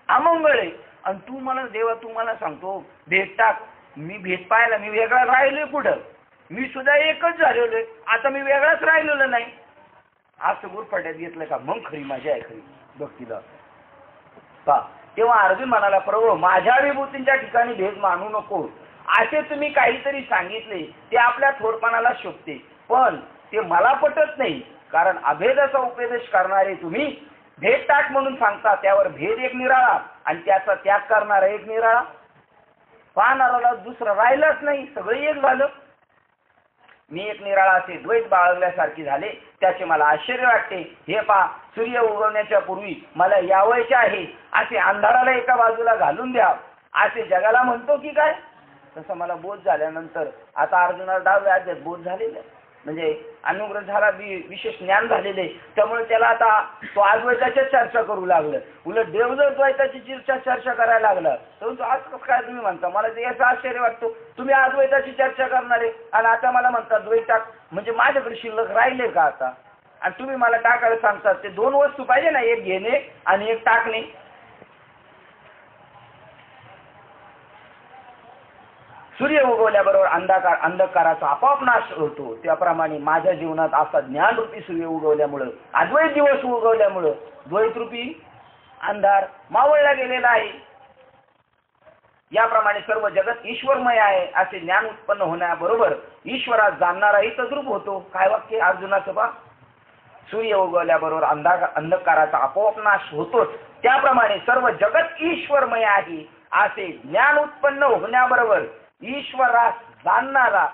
अमंगळ आहे. आणि तू मला देवा तू मला सांगतो भेद टाक. मी भेद पाहायला मी वेगळा राहिलोय कुठं? मी सुद्धा एकच झालेलो आहे. आता मी वेगळाच राहिलेलो नाही. असं गुरफट्यात घेतलं का मग खरी माझी आहे खरी भक्तीला. पा तेव्हा अर्जुन म्हणाला, प्रभू माझ्या विभूतींच्या ठिकाणी भेद मानू नको. असे तुम्ही काहीतरी सांगितले ते आपल्या थोरपणाला शोभते, पण ते मला पटत नाही. कारण अभेदाचा उपदेश करणारे तुम्ही भेद टाक म्हणून सांगता, त्यावर भेद एक निराळा आणि त्याचा त्याग करणारा एक निराळा. पाहणाराला दुसरं राहिलंच नाही, सगळं एक झालं. मी एक निराळा असे द्वैत बाळगल्यासारखे झाले, त्याचे मला आश्चर्य वाटते. हे पहा, सूर्य उगवण्याच्या पूर्वी मला यावयाचे आहे असे अंधाराला एका बाजूला घालून द्या असे जगाला म्हणतो की काय? तसं मला बोध झाल्यानंतर आता अर्जुनाला 10व्या अध्यायात बोध झालेला. म्हणजे अनुग्रह झाला, विशेष ज्ञान झालेले, त्यामुळे त्याला आता तो अद्वैताची चर्चा करू लागलं. उलट देव जर द्वैताची चर्चा करायला लागला तर आज कसं काय तुम्ही म्हणता? मला ते याचा आश्चर्य वाटतो. तुम्ही अद्वैताची चर्चा करणारे आणि आता मला म्हणता द्वैता, म्हणजे माझ्याकडे शिल्लक राहिले का आता? आणि तुम्ही मला टाकायला सांगतात. ते दोन वस्तू पाहिजे ना, एक घेणे आणि एक टाकणे. सूर्य उगवल्याबरोबर अंधकाराचा आपोआप नाश होतो, त्याप्रमाणे माझ्या जीवनात असा ज्ञानरूपी सूर्य उगवल्यामुळं, अद्वैत दिवस उगवल्यामुळं द्वैतरूपी अंधार मावळला गेलेला आहे. याप्रमाणे सर्व जगत ईश्वरमय आहे असे ज्ञान उत्पन्न होण्याबरोबर ईश्वरात जाणणाराही तद्रूप होतो. काय वाक्य अर्जुनाचं पहा. सूर्य उगवल्याबरोबर अंधकाराचा आपोआप नाश होतोच, त्याप्रमाणे सर्व जगत ईश्वरमय आहे असे ज्ञान उत्पन्न होण्याबरोबर ईश्वरास जाणणारा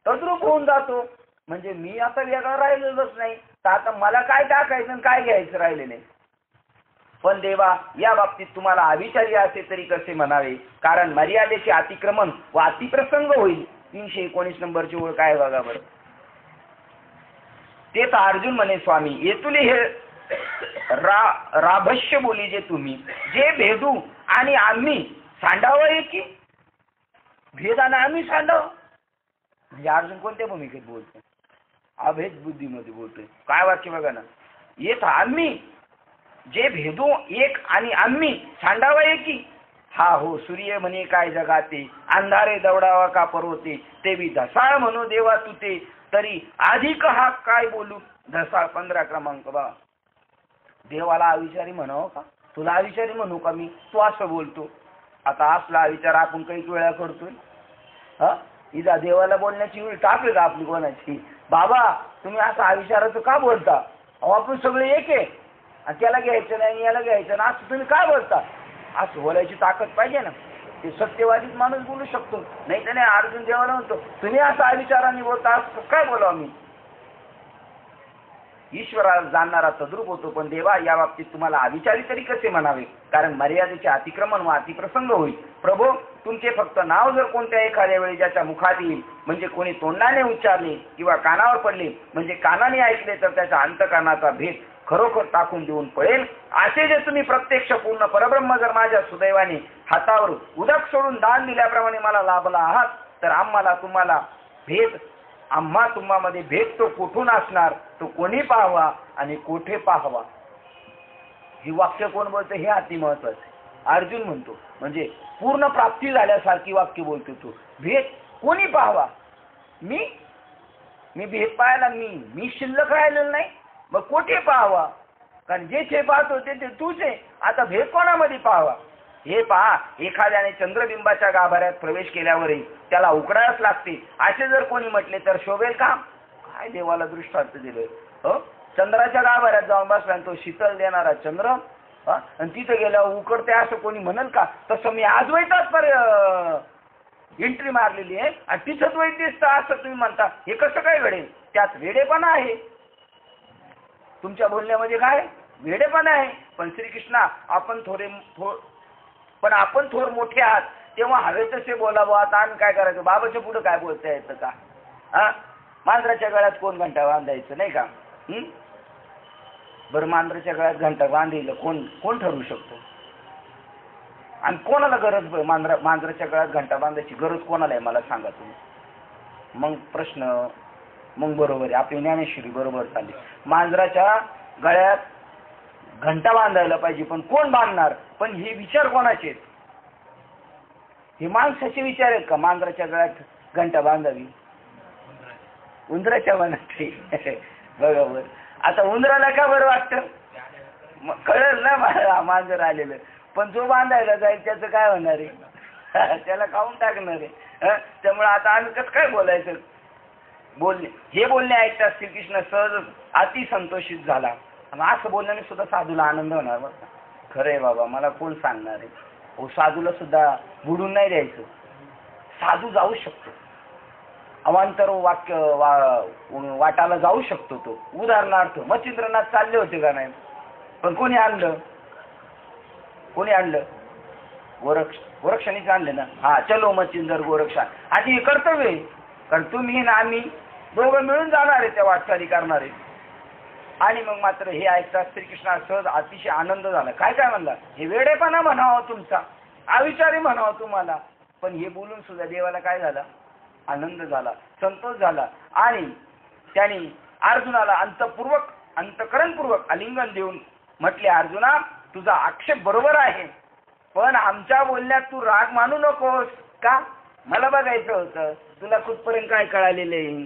तद्रूप होऊन जातो. म्हणजे मी आता वेगळा राहिलेलोच नाही, तर आता मला काय टाकायचं आणि काय घ्यायचं राहिले नाही. पण देवा, या बाबतीत तुम्हाला अविचारी असे तरी कसे म्हणावे, कारण मर्यादेचे अतिक्रमण व अतिप्रसंग होईल. 319 नंबरची ओळ काय बघा बरं. ते तर अर्जुन म्हणे, स्वामी येथुले हे राभस्य बोली जे तुम्ही, जे भेदू आणि आम्ही सांडावं की भेदाने आम्ही सांडावं. म्हणजे अर्जुन कोणत्या भूमिकेत बोलतोय? अभेद बुद्धीमध्ये बोलतोय. काय वाक्य बघा ना. येत आम्ही जे भेदू एक आणि आम्ही सांडावं की. हा हो, सूर्य म्हणे काय जगाते, अंधारे दौडावा का पर्वते, तेवी धसाळ म्हणू देवा तू ते, तरी अधिक हा काय बोलू. धसाळ 15 क्रमांक बा. देवाला अविचारी म्हणावं का? तुला अविचारी म्हणू का मी? तू असं बोलतो. आता असला विचार आपण काही वेळा करतोय. इथं देवाला बोलण्याची वेळ टाकली का आपली कोणाची? बाबा तुम्ही असं अविचाराचं का बोलता? अहो आपण सगळे एक आहे आणि त्याला घ्यायचं नाही याला घ्यायचं ना, असं तुम्ही काय बोलता? असं बोलायची ताकद पाहिजे ना. ते सत्यवादीच माणूस बोलू शकतो, नाही तर नाही. अर्जुन देवाला म्हणतो तुम्ही असं अविचाराने बोलता, असं काय बोलावं मी? ईश्वराला जाणणारा तद्रूप होतो. पण देवा, या बाबतीत तुम्हाला अविचारी तरी कसे म्हणावे, कारण मर्यादेचे अतिक्रमण व अतिप्रसंग होईल. प्रभो, तुमचे फक्त नाव जर कोणत्या एखाद्या वेळी ज्याच्या मुखात येईल, म्हणजे कोणी तोंडाने उच्चारले किंवा कानावर पडले, म्हणजे कानाने ऐकले, तर त्याच्या अंतःकरणाचा भेद खरोखर टाकून देऊन पळेल. असे जे तुम्ही प्रत्यक्ष पूर्ण परब्रह्म जर माझ्या सुदैवाने हातावर उदक सोडून दान दिल्याप्रमाणे मला लाभला आहात, तर आम्हा तुम्हामध्ये भेद तो कुठून असणार, तो कोणी पाहावा आणि कोठे पाहावा. ही वाक्य कोण बोलतं हे अति महत्वाचं आहे. अर्जुन म्हणतो, म्हणजे पूर्ण प्राप्ती झाल्यासारखी वाक्य बोलतो तो. भेद कोणी पाहावा? मी भेद पाहायला मी शिल्लक राहिलेलं नाही, मग कोठे पाहावा? कारण जे पाहत होते ते तूच आहे. आता भेद कोणामध्ये पाहावा? हे पहा, एखाद्याने चंद्रबिंबाच्या गाभाऱ्यात प्रवेश केल्यावरही त्याला उकडायच लागते, असे जर कोणी म्हटले तर शोभेल का? काय देवाला दृष्टांत दिलोय. चंद्राच्या गाभाऱ्यात जाऊन बसला तो शीतल देणारा चंद्र, आणि तिथे गेल्यावर उकडते असं कोणी म्हणेल का? तसं मी आज वैताच एंट्री मारलेली आहे आणि तिथंच वैत दिसतं असं तुम्ही म्हणता, हे कसं काय घडेल? त्यात वेडेपणा आहे. तुमच्या बोलण्यामध्ये काय वेडेपणा आहे. पण श्रीकृष्णा, आपण थोर मोठे आहात, तेव्हा हवे तसे बोलावं. आता आम्ही काय करायचं? बाबाच्या पुढे काय बोलता येतं का? मांजराच्या गळ्यात कोण घंटा बांधायचं नाही का? बरं, मांजराच्या गळ्यात घंटा बांधायला कोण ठरवू शकतो? आणि कोणाला गरज? मांजराच्या गळ्यात घंटा बांधायची गरज कोणाला आहे मला सांगा तुम्ही. मग प्रश्न बरोबर आहे, आपली ज्ञानेश्वरी बरोबर चालली. मांजराच्या गळ्यात घंटा बांधायला पाहिजे, पण कोण बांधणार? पण हे विचार कोणाचे आहेत? हे माणसाचे विचार आहेत का मांजराच्या गळ्यात घंटा बांधावी? उंदराच्या मनात बरोबर. आता उंदराला का बरं वाटतं? कळलं ना मला मांजर आलेलं. पण जो बांधायला जाईल त्याचं काय होणार आहे? त्याला खाऊन टाकणार आहे. त्यामुळे आता आम्ही कसं काय बोलायचं? हे बोलणे ऐकता श्रीकृष्ण सहज अति संतोषित झाला. असं बोलण्याने सुद्धा साधूला आनंद होणार बरं का. खरंय बाबा, मला कोण सांगणार आहे? हो, साधूला सुद्धा बुडून नाही द्यायचं. साधू जाऊ शकतो, अवांतर वाटाला जाऊ शकतो तो. उदाहरणार्थ मच्छिंद्रनाथ चालले होते का नाही, पण कोणी आणलं? गोरक्षानेच आणले ना. चलो मच्छिंद्र गोरक्षा. आधी हे कर्तव्य आहे, कारण तुम्ही ना आम्ही दोघं मिळून जाणार आहे त्या वाटचाली करणारे. आणि मग मात्र हे ऐकता श्रीकृष्णा सहज अतिशय आनंद झाला. काय काय म्हणला, हे वेडेपणा म्हणावं तुमचा, अविचारी म्हणावं तुम्हाला. पण हे बोलून सुद्धा देवाला काय झालं, आनंद झाला, संतोष झाला. आणि त्यांनी अर्जुनाला अंतकरणपूर्वक आलिंगन देऊन म्हटले, अर्जुना तुझा आक्षेप बरोबर आहे, पण आमच्या बोलण्यात तू राग मानू नकोस. का, मला बघायचं होतं तुला कुठपर्यंत काय कळालेलं आहे.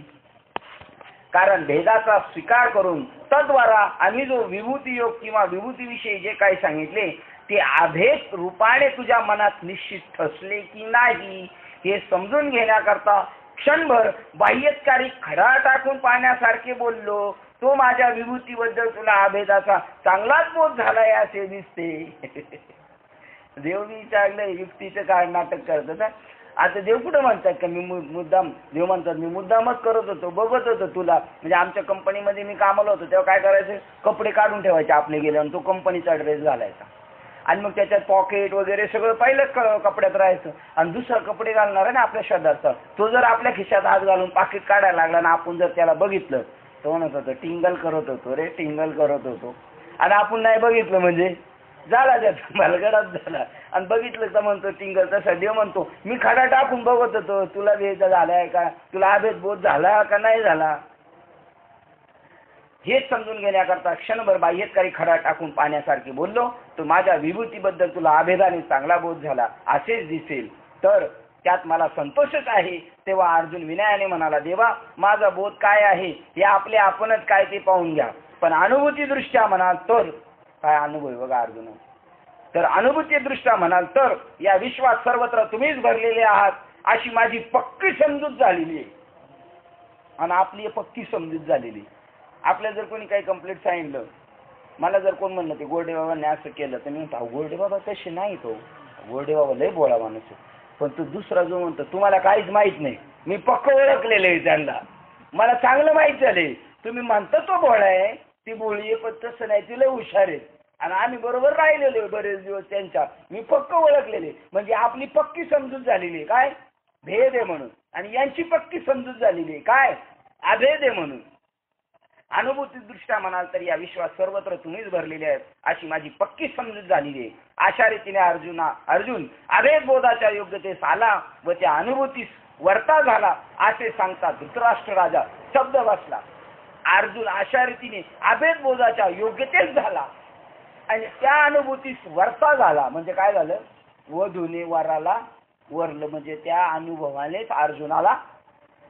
कारण भेदाचा स्वीकार करून तद्वारा आम्ही जो विभूती योग किंवा विभूतीविषयी जे काही सांगितले ते अभेद रूपाने तुझ्या मनात निश्चित ठसले की नाही हे समजून घेण्याकरता क्षणभर बाह्यकारी खडा टाकून पाहण्यासारखे बोललो. तो माझ्या विभूतीबद्दल तुला अभेदाचा चांगलाच बोध झालाय असे दिसते. देव मी चांगलं युक्तीचं काय नाटक करत ना. आता देव कुठं म्हणतात का मी मुद्दाम, देव म्हणतात मी मुद्दामच करत होतो, बघत होतो तुला. म्हणजे आमच्या कंपनीमध्ये मी कामाला होतो तेव्हा काय करायचं, कपडे काढून ठेवायचे आपले गेले आणि तो कंपनीचा ड्रेस घालायचा आणि मग त्याच्यात पॉकेट वगैरे सगळं पहिलं कपड्यात राहायचं. आणि दुसरा कपडे घालणार आहे ना आपल्या शरीराचा, तो जर आपल्या खिशात हात घालून पाकिट काढायला लागला ना, आपण जर त्याला बघितलं तो म्हणत होतो टिंगल करत होतो रे, टिंगल करत होतो. आणि आपण नाही बघितलं म्हणजे झाला त्याचा मलगडाच झाला. आणि बघितलं तर म्हणतो टिंगल. तसा देव म्हणतो मी खडा टाकून बघत होतो तुला भेद झालाय का, तुला अभेद बोध झाला का नाही झाला हेच समजून घेण्याकरता क्षणभर बाह्यकारी खडा टाकून पाहण्यासारखे बोललो. तो माझ्या विभूतीबद्दल तुला अभेदाने चांगला बोध झाला असेच दिसेल तर त्यात मला संतोषच आहे. तेव्हा अर्जुन विनयाने म्हणाला, देवा माझा बोध काय आहे हे आपले आपणच काय ते पाहून घ्या. पण अनुभूती दृष्ट्या म्हणाल तर, काय अनुभव बघा अर्जुन, तर अनुभूती दृष्ट्या म्हणाल तर या विश्वात सर्वत्र तुम्हीच भरलेले आहात अशी माझी पक्की समजूत झालेली आहे. आणि आपली पक्की समजूत झालेली. आपल्या जर कोणी काही कंप्लीट सांगितलं, मला जर कोण म्हणलं ते गोरडे बाबांनी असं केलं तर मी म्हणतो गोरडे बाबा तसे नाही, तो गोरडे बाबा लय बोळा माणूस आहे. पण तो दुसरा जो म्हणतो तुम्हाला काहीच माहित नाही, मी पक्क ओळखलेलं आहे त्यांना, मला चांगलं माहित झालंय. तुम्ही म्हणता तो भोळा आहे, ती बोळी आहे, पण तसं नाही, ती लय हुशार आहे. आणि आम्ही बरोबर राहिलेलो बरेच दिवस त्यांच्या, मी पक्क ओळखलेले. म्हणजे आपली पक्की समजूत झालेली आहे काय भेद आहे म्हणून, आणि यांची पक्की समजूत झालेली आहे काय अभेद आहे म्हणून. अनुभूती दृष्ट्या म्हणाल तर या विश्वात सर्वत्र तुम्हीच भरलेले आहेत अशी माझी पक्की समजूत झालेली आहे. अशा रीतीने अर्जुन अभेद बोधाच्या योग्यतेस आला व त्या अनुभूतीस वर्ता झाला असे सांगता धृतराष्ट्र राजा शब्द बसला. अर्जुन अशा रीतीने अभेद बोधाच्या योग्यतेस झाला आणि त्या अनुभूतीस वर्ता झाला. म्हणजे काय झालं, वधूने वराला वरलं, म्हणजे त्या अनुभवानेच अर्जुनाला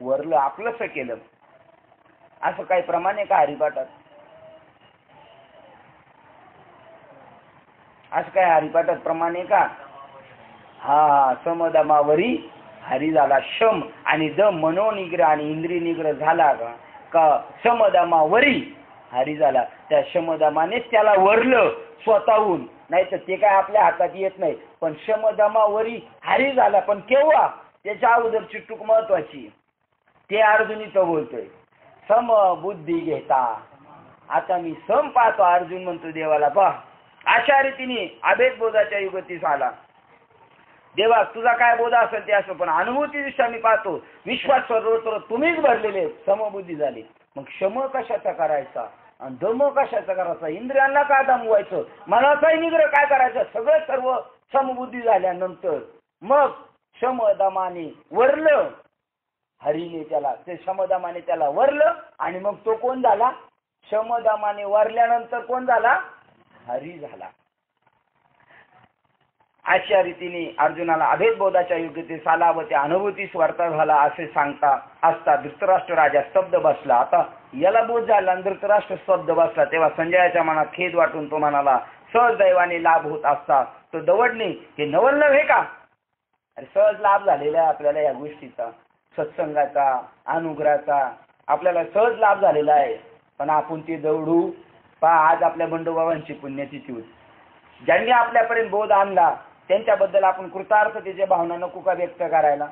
वरलं, आपलंसं केलं. असं काही प्रमाण आहे का हरिपाठात? असं काय हरिपाठात प्रमाण आहे का? हा, समदमावरी हरी झाला. शम आणि दम मनोनिग्रह आणि इंद्रिय निग्रह झाला का समदमावरी हरी झाला. त्या शमदमानेच त्याला वरलं स्वतःहून, नाही तर ते काय आपल्या हातात येत नाही. पण शमदमावरी हरी झाला. पण केव्हा, त्याच्या अगोदरची टूक महत्वाची, ते अर्जुनी तो बोलतोय. सम बुद्धी घेता, आता मी सम पाहतो. अर्जुन म्हणतो देवाला, पहा अशा रीतीने अभेद बोधाच्या युगतीस आला. देवा तुझा काय बोध असेल ते असो, पण अनुभूती दिशा मी पाहतो विश्वास सर्वत्र तुम्हीच भरलेले, समबुद्धी झाली. मग क्षम कशाचा करायचा आणि दम कशाचा करायचा, इंद्रियांना काय दमवायचं, मनाचाही निग्रह काय करायचं, सगळं सर्व समबुद्धी झाल्यानंतर मग शमदमाने वरलं हरीने त्याला, ते शमदमाने त्याला वरलं आणि मग तो कोण झाला, शमदमाने वरल्यानंतर कोण झाला, हरी झाला. अशा रीतीने अर्जुनाला अभेद बोधाच्या योग्यतेस आला व त्या अनुभूतीस वर्ता झाला असे सांगता असता धृतराष्ट्र राजा स्तब्ध बसला. आता याला बोध झाला आणि धृतराष्ट्र स्तब्ध बसला. तेव्हा संजयाच्या मनात खेद वाटून तो म्हणाला, सहज दैवाने लाभ होत असता तो दवडणे हे नवल नव्हे का? अरे सहज लाभ झालेला आहे आपल्याला या गोष्टीचा, सत्संगाचा, अनुग्रहाचा आपल्याला सहज लाभ झालेला आहे. पण आपण ते दवडू पहा. आज आपल्या बंडोबाबांची पुण्यतिथी होती. ज्यांनी आपल्यापर्यंत बोध आणला त्यांच्याबद्दल आपण कृतार्थतेच्या भावना नको का व्यक्त करायला?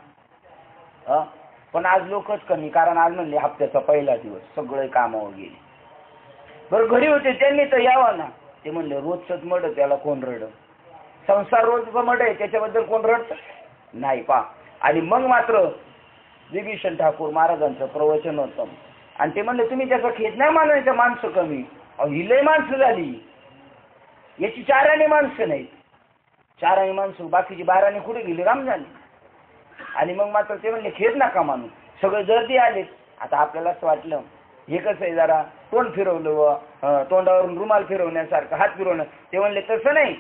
पण आज लोकच कमी, कारण आज म्हणले हप्त्याचा पहिला दिवस, सगळे कामावर गेले. बरं घरी होते त्यांनी तर यावं ना, ते म्हणले रोजच मड, त्याला कोण रड, संसार रोजचं मड आहे त्याच्याबद्दल कोण रडत नाही पा. आणि मग मात्र विभीषण ठाकूर महाराजांचं प्रवचन होतं आणि ते म्हणले तुम्ही त्याचा खेद नाही मानायचं, माणसं कमी. ही लय माणसं झाली, याची 4 आणे माणसं नाहीत. 4 आणे माणसं, बाकीची 12 आणे कुठे गेली? राम झाली. आणि मग मात्र ते म्हणले खेद नका मानू, सगळे गर्दी आले. आता आपल्याला असं वाटलं हे कसं आहे, जरा तोंड फिरवलं, तोंडावरून रुमाल फिरवण्यासारखं हात फिरवणं. ते म्हणले तसं नाही,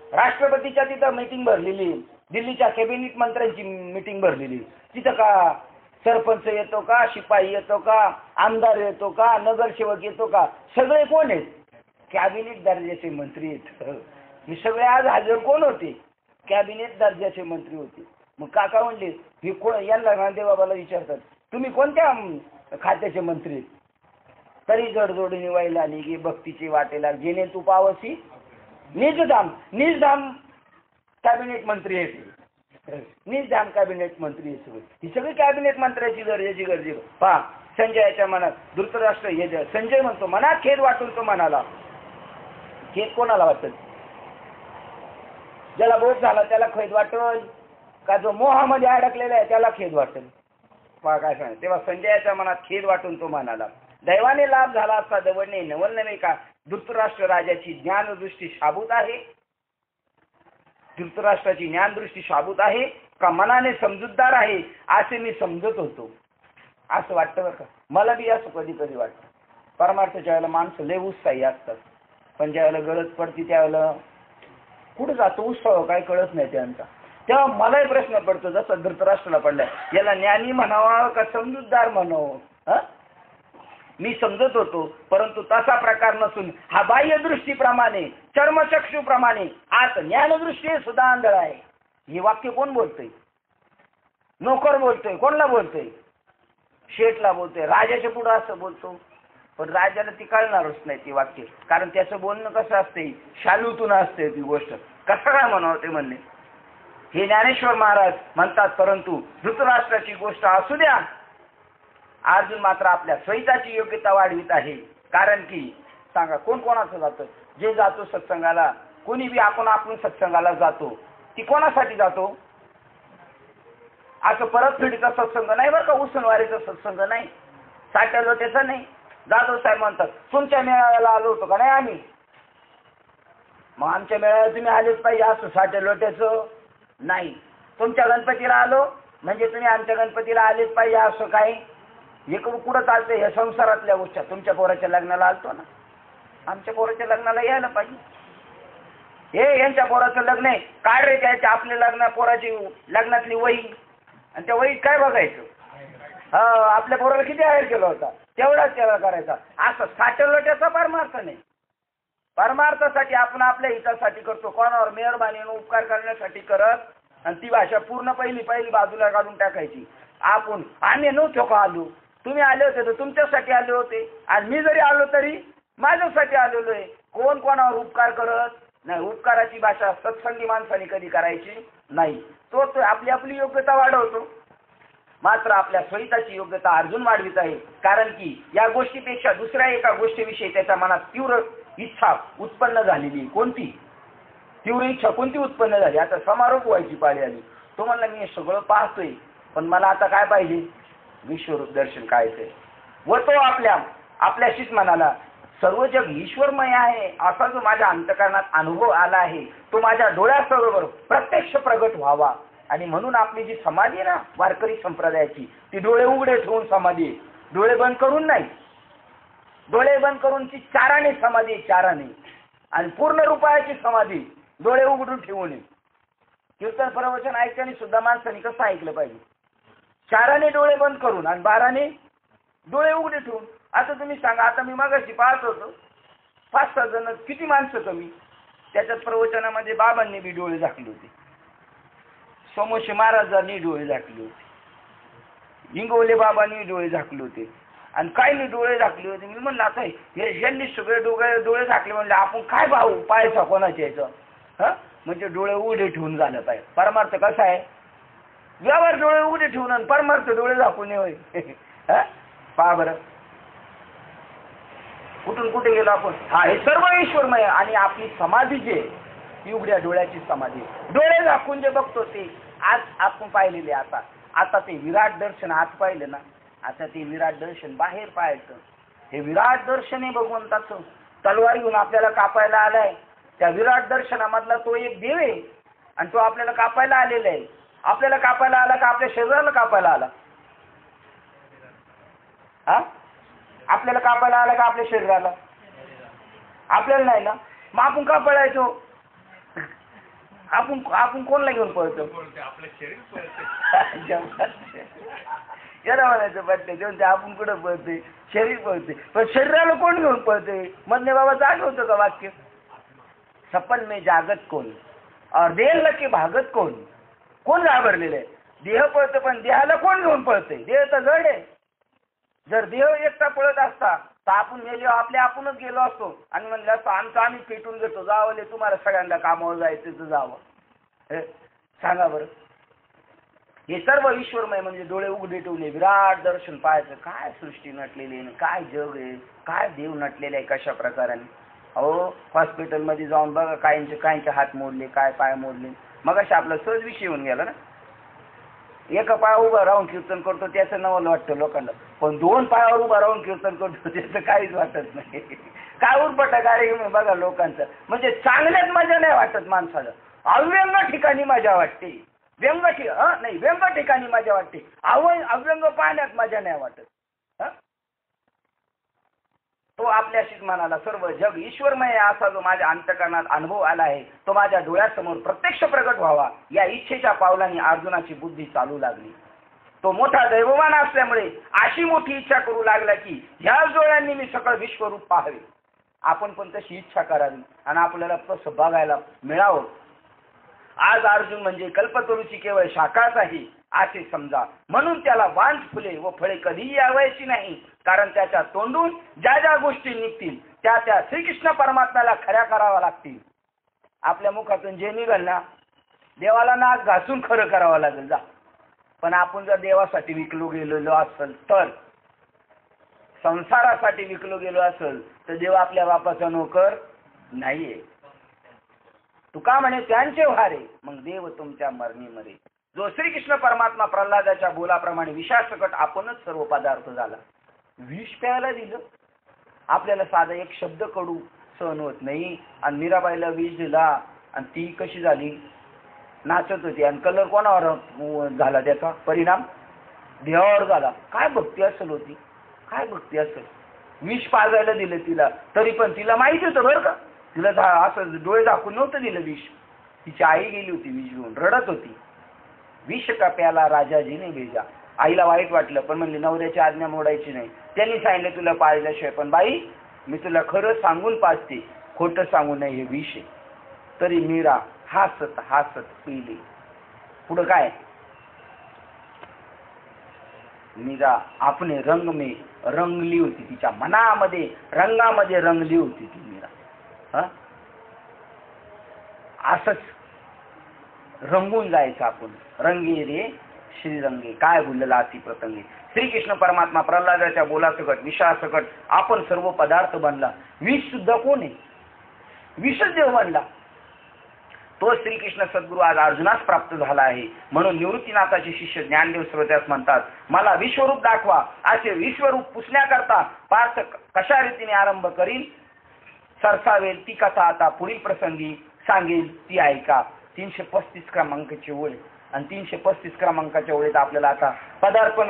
राष्ट्रपतीच्या तिथं मीटिंग भरलेली, दिल्लीच्या कॅबिनेट मंत्र्यांची मीटिंग भरलेली, तिथं का सरपंच येतो का, शिपाई येतो का, आमदार येतो का, नगरसेवक येतो का, सगळे कोण आहेत? कॅबिनेट दर्जाचे मंत्री आहेत. हे सगळे आज हजर कोण होते? कॅबिनेट दर्जाचे मंत्री होते. मग काका म्हणले हे कोण? यांना गांधीबाबाला विचारतात तुम्ही कोणत्या खात्याचे मंत्री आहेत? तरी जडजोडीने व्हायला आली की भक्तीची वाटेला जेणे तू पावसी निजधाम. निजधाम कॅबिनेट मंत्री आहेत, निजधाम कॅबिनेट मंत्री आहे. ही सगळी कॅबिनेट मंत्र्याची दर्जाची गरजे. पहा संजयाच्या मनात धृतराष्ट्र हे संजय म्हणतो मनात खेद वाटून तो म्हणाला. खेद कोणाला वाटत? ज्याला बोध झाला त्याला खेद वाटल का जो मोहामध्ये अडकलेला आहे त्याला खेद वाटेल? पहा काय सांग. तेव्हा संजयाच्या मनात खेद वाटून तो म्हणाला दैवाने लाभ झाला असता दवडणे नवल नव्हे का? धृतराष्ट्र राजाची ज्ञानदृष्टी शाबूत आहे. धृतराष्ट्राची ज्ञानदृष्टी शाबूत आहे का मनाने समजूतदार आहे असे मी समजत होतो. असं वाटतं बरं का, मला बी असं कधी कधी वाटतं. परमार्थाच्या वेळेला माणसं लय उत्साही असतात, पण ज्यावेळेला गरज पडते त्यावेळेला कुठं जातो उत्साह काय कळत नाही त्यांचा. तेव्हा मलाही प्रश्न पडतो जसा धृतराष्ट्राला पडलाय, याला ज्ञानी म्हणावा का समजूतदार म्हणावं? मी समजत होतो, परंतु तसा प्रकार नसून हा बाह्यदृष्टीप्रमाणे चर्मचक्षुप्रमाणे आज ज्ञानदृष्टी सुद्धा आंधळ आहे. हे वाक्य कोण बोलतोय? नोकर बोलतोय. कोणला बोलतोय? शेठला बोलतोय. राजाच्या पुढे असं बोलतो, पण राजाला ती कळणारच नाही ती वाक्य, कारण त्याचं बोलणं कसं असते, शालूतून असते ती गोष्ट. कसं काय म्हणावं ते म्हणणे. हे ज्ञानेश्वर महाराज म्हणतात, परंतु धृतराष्ट्राची गोष्ट असू द्या, अर्जुन मात्र आपल्या स्वहिताची योग्यता वाढवित आहे. कारण की सांगा कोण कोणाचं जातं? जे जातो सत्संगाला, कोणी बी आपण सत्संगाला जातो, ती कोणासाठी जातो? असं परतफेडीचा सत्संग नाही बरं का, उसनवारीचा सत्संग नाही, साठ्या त्याचा नाही. जाधव साहेब म्हणतात तुमच्या मेळाव्याला आलो होतो का नाही आम्ही? मग आमच्या मेळाव्याला तुम्ही आलेच पाहिजे असं साठ्या लोट्याचं नाही. तुमच्या गणपतीला आलो म्हणजे तुम्ही आमच्या गणपतीला आलेच पाहिजे असं काही इकडून कुठं चालतंय? हे संसारातल्या गोष्टी. तुमच्या पोराच्या लग्नाला आलतो ना, आमच्या पोराच्या लग्नाला यायला पाहिजे. हे यांच्या पोराचं लग्न आहे, काय रे त्याच्या आपल्या लग्न पोराची लग्नातली वही, आणि त्या वहीत काय बघायचं? आपल्या पोराला किती हायर केला होता तेवढाच त्याला करायचा. असं साठ्या लोट्याचा परमार्थ नाही. परमार्थासाठी आपण आपल्या हितासाठी करतो, कोणावर मेहरबानीने उपकार करण्यासाठी करत, आणि ती भाषा पूर्ण पहिली बाजूला काढून टाकायची. आम्ही नव्हतो का आलो, तुम्ही आले होते तर तुमच्यासाठी आले होते, आणि मी जरी आलो तरी माझ्यासाठी आलेलो आहे. कोण कोणावर उपकार करत नाही. उपकाराची भाषा सत्संगी माणसाने कधी करायची नाही. तो आपली आपली योग्यता वाढवतो, मात्र आपल्या स्वहिताची योग्यता अर्जुन वाढवित आहे. कारण की या गोष्टीपेक्षा दुसऱ्या एका गोष्टीविषयी त्याच्या मनात तीव्र इच्छा उत्पन्न झालेली. कोणती तीव्र इच्छा? कोणती उत्पन्न झाली? आता समारोप व्हायची पाळी आली. तो म्हणला मी हे सगळं पाहतोय, पण मला आता काय पाहिजे? विश्वरूप दर्शन करायचंय. व तो आपल्याशीच म्हणाला सर्व जग ईश्वरमय आहे असा जो माझ्या अंतःकरणात अनुभव आला आहे तो माझ्या डोळ्यासमोर प्रत्यक्ष प्रगट व्हावा. आणि म्हणून आपली जी समाधी आहे ना वारकरी संप्रदायाची, ती डोळे उघडे ठेवून समाधी आहे, डोळे बंद करून नाही. डोळे बंद करून ती चाराने समाधी आहे, चाराने. आणि पूर्ण रूपाची समाधी डोळे उघडून ठेवू नये. कीर्तन प्रवचन ऐकताना सुद्धा माणसाने कसं ऐकलं पाहिजे? चाराने डोळे बंद करून आणि बाराने डोळे उघडे ठेवून. आता तुम्ही सांगा, आता मी मागाशी पाहत होतो 5-6 जण, किती माणसं कमी. त्याच्यात प्रवचनामध्ये बाबांनी बी डोळे झाकले होते, सोमोशी महाराजांनी डोळे झाकले होते, इंगोले बाबांनी डोळे झाकले होते, आणि काहींनी डोळे झाकले होते. मी म्हणलं आता यांनी सगळे डोळे झाकले, म्हणले आपण काय भाऊ पाहायचा कोणाच्या याचं? म्हणजे डोळे उघडे ठेवून झालं पाहिजे. परमार्थ कसा आहे? व्यवहार डोळे उघडे ठेवून आणि परमार्थ डोळे झाकून होय. पहा बरं कुठून कुठे गेलो आपण. हे सर्व ईश्वरमय. आणि आपली समाधी जे ती उघड्या डोळ्याची समाधी, डोळे झाकून जे बघतो ते आज आपण पाहिलेले. आता आता ते विराट दर्शन आत पाहिलं ना, आता ते विराट दर्शन बाहेर पाहायचं. हे विराट दर्शन आहे भगवंताचं. तलवार घेऊन आपल्याला कापायला आलाय. त्या विराट दर्शनामधला तो एक देव आहे आणि तो आपल्याला कापायला आलेला आहे. आपल्याला कापायला आला का आपल्या शरीराला कापायला आला? हा, आपल्याला कापायला आला का आपल्या शरीराला? आपल्याला नाही ना. मग आपण का पळायचो? आपण कोणला घेऊन पळतो? आपलं शरीर याला म्हणायचं पडते जेवण. आपण कुठं पळते? शरीर पळते. पण शरीराला कोण घेऊन पळते? मधने बाबाचं आठवतं का वाक्य? सपन में जागत कोण और देह की भागत कोण? कोण घाबरलेलं आहे? देह पळतं, पण देहाला कोण घेऊन पळते? देह तर जड आहे. जर देह एकटा पळत असता तर आपण मेले आपणच गेलो असतो आणि म्हणलं असतो आमचं आम्ही पेटून घेतो, जावले तुम्हाला सगळ्यांना कामावर जायचं तर जावं. सांगा बरं. हे सर्व ईश्वरमय म्हणजे डोळे उघडे ठेवले विराट दर्शन पाहायचं. काय सृष्टी नटलेली आहे, काय जग आहे, काय देव नटलेले आहे कशा प्रकाराने. अहो हॉस्पिटलमध्ये जाऊन बघा, काहींचे हात मोडले, काय पाय मोडले. मग अशा आपला सहज विषय होऊन गेला ना. एका पायावर उभा राहून कीर्तन करतो त्याचं नवल वाटतं लोकांना, पण 2 पायावर उभा राहून कीर्तन करतो त्याचं काहीच वाटत नाही. काय उरपटा कार्यक्रम बघा लोकांचा. म्हणजे चांगल्यात मजा नाही वाटत माणसाला. अव्यंग ठिकाणी मजा वाटते. व्यंग ठिकाणी मजा वाटते. अव्यंग पाहण्यात मजा नाही वाटत. तो आपल्याशीच म्हणाला सर्व जग ईश्वरमय असा जो माझ्या अंतःकरणात अनुभव आला आहे तो माझ्या डोळ्यासमोर प्रत्यक्ष प्रगट व्हावा या इच्छेच्या पावलांनी अर्जुनाची बुद्धी चालू लागली. तो मोठा दैववान असल्यामुळे अशी मोठी इच्छा करू लागला की ह्या डोळ्यांनी मी सकळ विश्वरूप पाहावे. आपण पण तशी इच्छा करावी आणि आपल्याला तसं बघायला मिळावं. आज अर्जुन म्हणजे कल्पतरूची केवळ शाखाच आहे असे समजा. म्हणून त्याला वांझ फुले व फळे कधीही यावायची नाही, कारण त्याच्या तोंडून ज्या ज्या गोष्टी निघतील त्या त्या श्रीकृष्ण परमात्म्याला खऱ्या कराव्या लागतील. आपल्या मुखातून जे निघल ना देवाला नाक घासून खरं करावं लागेल जा. पण आपण जर देवासाठी विकलो गेलेलो असेल तर, संसारासाठी विकलो गेलो असेल तर देव आपल्या बापाचा नोकर नाहीये. तुका म्हणे त्यांचे व्हारे मग देव तुमच्या मरणी मरे. जो श्रीकृष्ण परमात्मा प्रल्हादाच्या बोलाप्रमाणे विषासकट आपणच सर्व पदार्थ झाला. विष प्यायला दिलं. आपल्याला साधा एक शब्द कडू सहन होत नाही आणि मीराबाईला विष दिला आणि ती कशी झाली? नाचत होती. आणि कलर कोणावर झाला? त्याचा परिणाम देवावर झाला. काय भक्ती असेल होती, काय भक्ती असेल. विष पाजायला दिलं तिला, तरी पण तिला माहिती होतं बरं का. तिला असं डोळे दाखवून नव्हतं दिलं विष. तिची आई गेली होती विष घेऊन, रडत होती. विष का प्याला राजाजीने भेजा. आईला वाईट वाटलं पण म्हणली नवऱ्याची आज्ञा मोडायची नाही. त्यांनी सांगितलं तुला पाळल्याशिवाय, पण बाई मी तुला खरं सांगून पाजते, खोटं सांगू नये, हे विष आहे. तरी मीरा हसत हसत पिली. पुढं काय? मीरा आपणे रंग में रंगली होती. तिच्या मनामध्ये रंगामध्ये रंगली होती ती मीरा. असंच रंगून जायचं आपण. रंगे रे श्रीरंगे काय बोललेला अति प्रसंगी. श्रीकृष्ण परमात्मा प्रल्हादाच्या बोलासकट विषासकट आपण सर्व पदार्थ बनला. विष सुद्धा कोण आहे? विषच देव बनला. तो श्रीकृष्ण सद्गुरू आज अर्जुनास प्राप्त झाला आहे. म्हणून निवृत्तीनाथाचे शिष्य ज्ञानदेव श्रोत्यास म्हणतात, मला विश्वरूप दाखवा. असे विश्वरूप पुसण्याकरता पार्थ कशा रीतीने आरंभ करील सरसावेल ती कथा आता पुढील प्रसंगी सांगेल ती ऐका. 335 क्रमांकाची ओळ आणि 335 क्रमांकाच्या ओळीत आपल्याला आता पदार्पण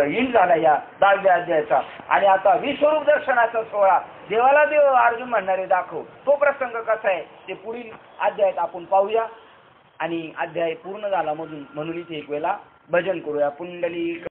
इन झाला या 10व्या अध्यायाचा. आणि आता विश्वरूप दर्शनाचा सोहळा देवाला देव अर्जुन म्हणणारे दाखव. तो प्रसंग कसा आहे ते पुढील अध्यायात आपण पाहूया. आणि अध्याय पूर्ण झाला म्हणून इथे एक वेळा भजन करूया. पुंडलिक